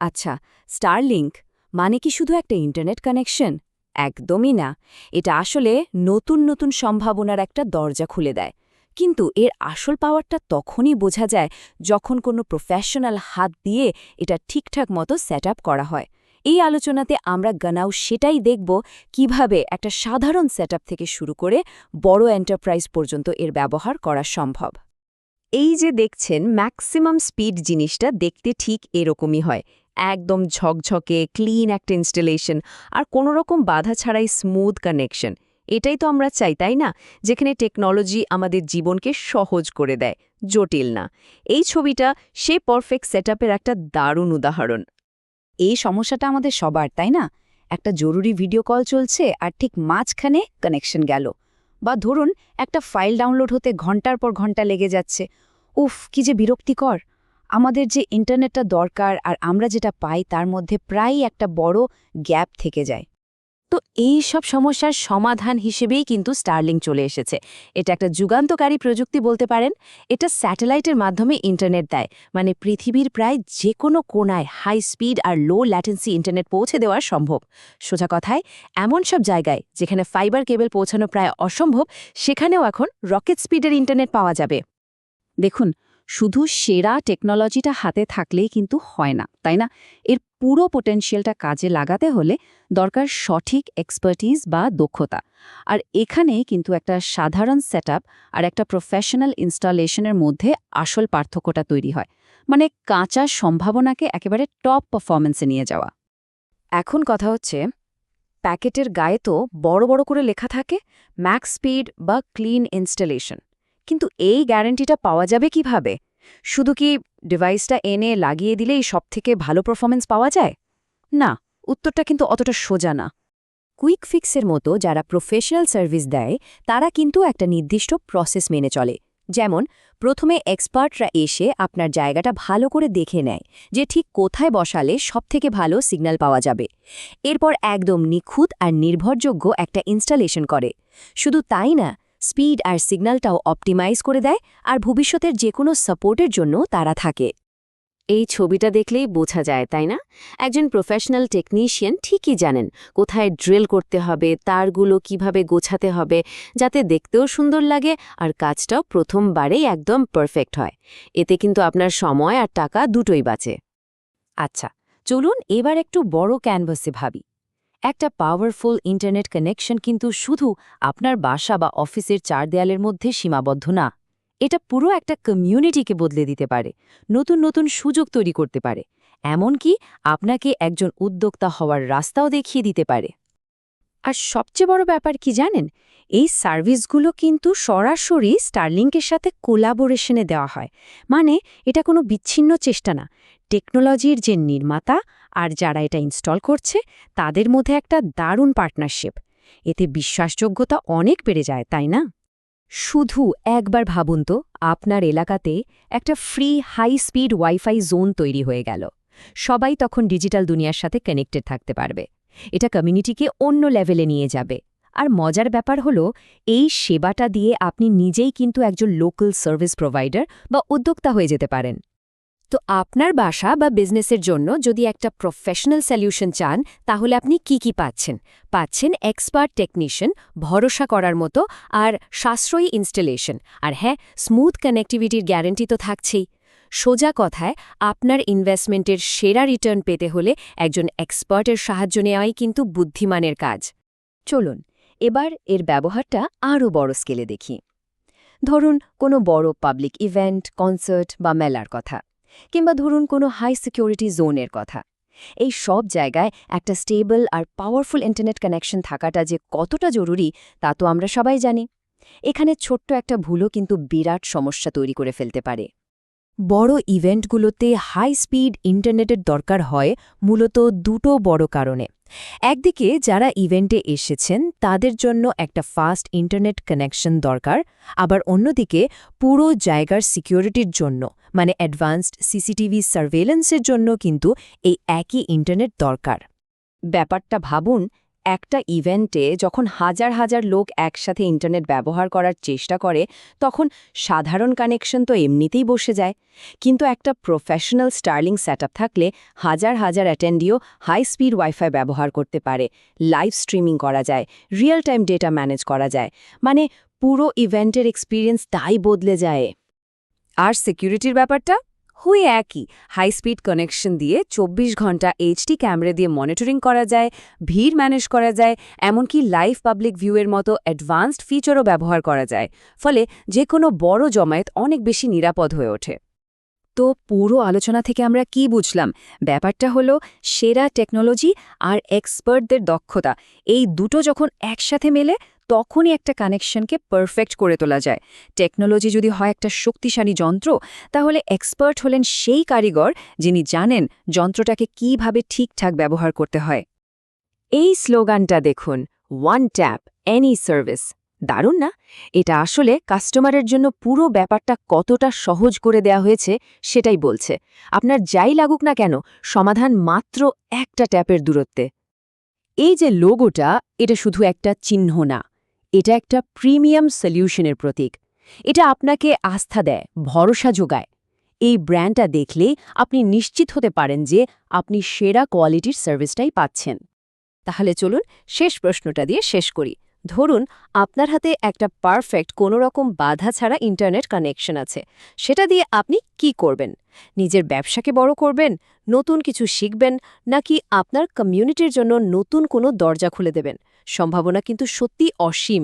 আচ্ছা, স্টারলিংক মানে কি শুধু একটা ইন্টারনেট কানেকশন? একদমই না। এটা আসলে নতুন নতুন সম্ভাবনার একটা দরজা খুলে দেয়। কিন্তু এর আসল পাওয়ারটা তখনই বোঝা যায় যখন কোনো প্রফেশনাল হাত দিয়ে এটা ঠিকঠাক মতো সেট করা হয়। এই আলোচনাতে আমরা গানাও সেটাই দেখব কিভাবে একটা সাধারণ সেট থেকে শুরু করে বড় এন্টারপ্রাইজ পর্যন্ত এর ব্যবহার করা সম্ভব। এই যে দেখছেন ম্যাক্সিমাম স্পিড জিনিসটা দেখতে ঠিক এরকমই হয়। একদম ঝকঝকে ক্লিন একটা ইনস্টলেশন আর কোনোরকম বাধা ছাড়াই স্মুথ কানেকশন। এটাই তো আমরা চাই, তাই না? যেখানে টেকনোলজি আমাদের জীবনকে সহজ করে দেয়, জটিল না। এই ছবিটা সে পারফেক্ট সেটআপের একটা দারুণ উদাহরণ। এই সমস্যাটা আমাদের সবার, তাই না? একটা জরুরি ভিডিও কল চলছে আর ঠিক মাঝখানে কানেকশন গেল। বা ধরুন একটা ফাইল ডাউনলোড হতে ঘন্টার পর ঘন্টা লেগে যাচ্ছে। উফ, কি যে বিরক্তিকর! আমাদের যে ইন্টারনেটটা দরকার আর আমরা যেটা পাই তার মধ্যে প্রায়ই একটা বড় গ্যাপ থেকে যায়। তো এই সব সমস্যার সমাধান হিসেবেই কিন্তু স্টারলিংক চলে এসেছে। এটা একটা যুগান্তকারী প্রযুক্তি বলতে পারেন। এটা স্যাটেলাইটের মাধ্যমে ইন্টারনেট দেয়, মানে পৃথিবীর প্রায় যে কোনো কোণায় হাই স্পিড আর লো ল্যাটেন্সি ইন্টারনেট পৌঁছে দেওয়া সম্ভব। সোজা কথায়, এমন সব জায়গায় যেখানে ফাইবার কেবল পৌঁছানো প্রায় অসম্ভব, সেখানেও এখন রকেট স্পিডের ইন্টারনেট পাওয়া যাবে। দেখুন, শুধু সেরা টেকনোলজিটা হাতে থাকলেই কিন্তু হয় না, তাই না? এর পুরো পোটেনশিয়ালটা কাজে লাগাতে হলে দরকার সঠিক এক্সপার্টিজ বা দক্ষতা। আর এখানে কিন্তু একটা সাধারণ সেটআপ আর একটা প্রফেশনাল ইনস্টলেশনের মধ্যে আসল পার্থক্যটা তৈরি হয়। মানে কাঁচা সম্ভাবনাকে একেবারে টপ পারফরম্যান্সে নিয়ে যাওয়া। এখন কথা হচ্ছে, প্যাকেটের গায়ে তো বড় বড় করে লেখা থাকে ম্যাক্স স্পিড বা ক্লিন ইনস্টলেশন। কিন্তু এই গ্যারান্টিটা পাওয়া যাবে কিভাবে? শুধু কি ডিভাইসটা এনে লাগিয়ে দিলেই সবথেকে ভালো পারফরম্যান্স পাওয়া যায়? না, উত্তরটা কিন্তু অতটা সোজা না। কুইক ফিক্সের মতো যারা প্রফেশনাল সার্ভিস দেয় তারা কিন্তু একটা নির্দিষ্ট প্রসেস মেনে চলে। যেমন, প্রথমে এক্সপার্টরা এসে আপনার জায়গাটা ভালো করে দেখে নেয় যে ঠিক কোথায় বসালে সবথেকে ভালো সিগন্যাল পাওয়া যাবে। এরপর একদম নিখুঁত আর নির্ভরযোগ্য একটা ইনস্টলেশন করে। শুধু তাই না, স্পিড আর সিগন্যালটাও অপটিমাইজ করে দেয় আর ভবিষ্যতের যে কোনো সাপোর্টের জন্য তারা থাকে। এই ছবিটা দেখলেই বোঝা যায়, তাই না? একজন প্রফেশনাল টেকনিশিয়ান ঠিকই জানেন কোথায় ড্রিল করতে হবে, তারগুলো কিভাবে গোছাতে হবে, যাতে দেখতেও সুন্দর লাগে আর কাজটাও প্রথমবারেই একদম পারফেক্ট হয়। এতে কিন্তু আপনার সময় আর টাকা দুটোই বাঁচে। আচ্ছা, চলুন এবার একটু বড় ক্যানভাসে ভাবি। একটা পাওয়ারফুল ইন্টারনেট কানেকশন কিন্তু শুধু আপনার বাসা বা অফিসের চার দেয়ালের মধ্যে সীমাবদ্ধ না। এটা পুরো একটা কমিউনিটিকে বদলে দিতে পারে, নতুন নতুন সুযোগ তৈরি করতে পারে, এমনকি আপনাকে একজন উদ্যোক্তা হওয়ার রাস্তাও দেখিয়ে দিতে পারে। আর সবচেয়ে বড় ব্যাপার কি জানেন? এই সার্ভিসগুলো কিন্তু সরাসরি স্টারলিংকের সাথে কোলাবোরেশনে দেওয়া হয়। মানে এটা কোনো বিচ্ছিন্ন চেষ্টা না। টেকনোলজির যে নির্মাতা আর যারা এটা ইনস্টল করছে তাদের মধ্যে একটা দারুণ পার্টনারশিপ। এতে বিশ্বাসযোগ্যতা অনেক বেড়ে যায়, তাই না? শুধু একবার ভাবুন তো, আপনার এলাকাতে একটা free high speed wifi zone তৈরি হয়ে গেল। সবাই তখন ডিজিটাল দুনিয়ার সাথে কানেক্টেড থাকতে পারবে। এটা কমিউনিটিকে অন্য লেভেলে নিয়ে যাবে। আর মজার ব্যাপার হলো, এই সেবাটা দিয়ে আপনি নিজেই কিন্তু একজন লোকাল সার্ভিস প্রোভাইডার বা উদ্যোক্তা হয়ে যেতে পারেন। তো আপনার বাসা বা বিজনেসের জন্য যদি একটা প্রফেশনাল সলিউশন চান, তাহলে আপনি কি পাচ্ছেন? পাচ্ছেন এক্সপার্ট টেকনিশিয়ান, ভরসা করার মতো আর সাশ্রয়ী ইনস্টলেশন, আর হ্যাঁ, স্মুথ কানেক্টিভিটির গ্যারান্টি তো থাকছেই। সোজা কথায়, আপনার ইনভেস্টমেন্টের সেরা রিটার্ন পেতে হলে একজন এক্সপার্টের সাহায্য নেওয়াই কিন্তু বুদ্ধিমানের কাজ। চলুন এবার এর ব্যবহারটা আরও বড় স্কেলে দেখি। ধরুন কোনো বড় পাবলিক ইভেন্ট, কনসার্ট বা মেলার কথা, কিংবা ধরুন কোনো হাই সিকিউরিটি জোনের কথা। এই সব জায়গায় একটা স্টেবল আর পাওয়ারফুল ইন্টারনেট কানেকশন থাকাটা যে কতটা জরুরি তা তো আমরা সবাই জানি। এখানে ছোট্ট একটা ভুলও কিন্তু বিরাট সমস্যা তৈরি করে ফেলতে পারে। বড় ইভেন্টগুলোতে হাই স্পিড ইন্টারনেটের দরকার হয় মূলত দুটো বড় কারণে। একদিকে যারা ইভেন্টে এসেছেন তাদের জন্য একটা ফাস্ট ইন্টারনেট কানেকশন দরকার, আবার অন্যদিকে পুরো জায়গার সিকিউরিটির জন্য, মানে অ্যাডভান্সড সিসিটিভি সার্ভেলেন্সের জন্য কিন্তু এই একই ইন্টারনেট দরকার। ব্যাপারটা ভাবুন, একটা ইভেন্টে যখন হাজার হাজার লোক একসাথে ইন্টারনেট ব্যবহার করার চেষ্টা করে তখন সাধারণ কানেকশন তো এমনিতেই বসে যায়, কিন্তু একটা প্রফেশনাল স্টার্লিং সেটআপ থাকলে হাজার হাজার অ্যাটেন্ডিও হাই স্পিড ওয়াইফাই ব্যবহার করতে পারে, লাইভ স্ট্রিমিং করা যায়, রিয়েল টাইম ডেটা ম্যানেজ করা যায়, মানে পুরো ইভেন্টের এক্সপিরিয়েন্স তাই বদলে যায়। আর সিকিউরিটির ব্যাপারটা হুই একই, হাই স্পিড কানেকশন দিয়ে ২৪ ঘন্টা এইচডি ক্যামেরা দিয়ে মনিটরিং করা যায়, ভিড় ম্যানেজ করা যায়, এমনকি লাইভ পাবলিক ভিউয়ের মতো অ্যাডভান্সড ফিচারও ব্যবহার করা যায়, ফলে যে কোনো বড় জমায়েত অনেক বেশি নিরাপদ হয়ে ওঠে। তো পুরো আলোচনা থেকে আমরা কি বুঝলাম? ব্যাপারটা হলো সেরা টেকনোলজি আর এক্সপার্টদের দক্ষতা, এই দুটো যখন একসাথে মেলে তখনই একটা কানেকশনকে পারফেক্ট করে তোলা যায়। টেকনোলজি যদি হয় একটা শক্তিশালী যন্ত্র, তাহলে এক্সপার্ট হলেন সেই কারিগর যিনি জানেন যন্ত্রটাকে কিভাবে ঠিকঠাক ব্যবহার করতে হয়। এই স্লোগানটা দেখুন, ওয়ান ট্যাপ এনি সার্ভিস, দারুণ না? এটা আসলে কাস্টমারের জন্য পুরো ব্যাপারটা কতটা সহজ করে দেয়া হয়েছে সেটাই বলছে। আপনার যাই লাগুক না কেন, সমাধান মাত্র একটা ট্যাপের দূরত্বে। এই যে লোগোটা, এটা শুধু একটা চিহ্ন না, এটা একটা প্রিমিয়াম সলিউশনের প্রতীক। এটা আপনাকে আস্থা দেয়, ভরসা যোগায়। এই ব্র্যান্ডটা দেখলেই আপনি নিশ্চিত হতে পারেন যে আপনি সেরা কোয়ালিটির সার্ভিসটাই পাচ্ছেন। তাহলে চলুন শেষ প্রশ্নটা দিয়ে শেষ করি। ধরুন আপনার হাতে একটা পারফেক্ট কোনোরকম বাধা ছাড়া ইন্টারনেট কানেকশন আছে, সেটা দিয়ে আপনি কি করবেন? নিজের ব্যবসাকে বড় করবেন, নতুন কিছু শিখবেন, নাকি আপনার কমিউনিটির জন্য নতুন কোনো দরজা খুলে দেবেন? সম্ভাবনা কিন্তু সত্যি অসীম।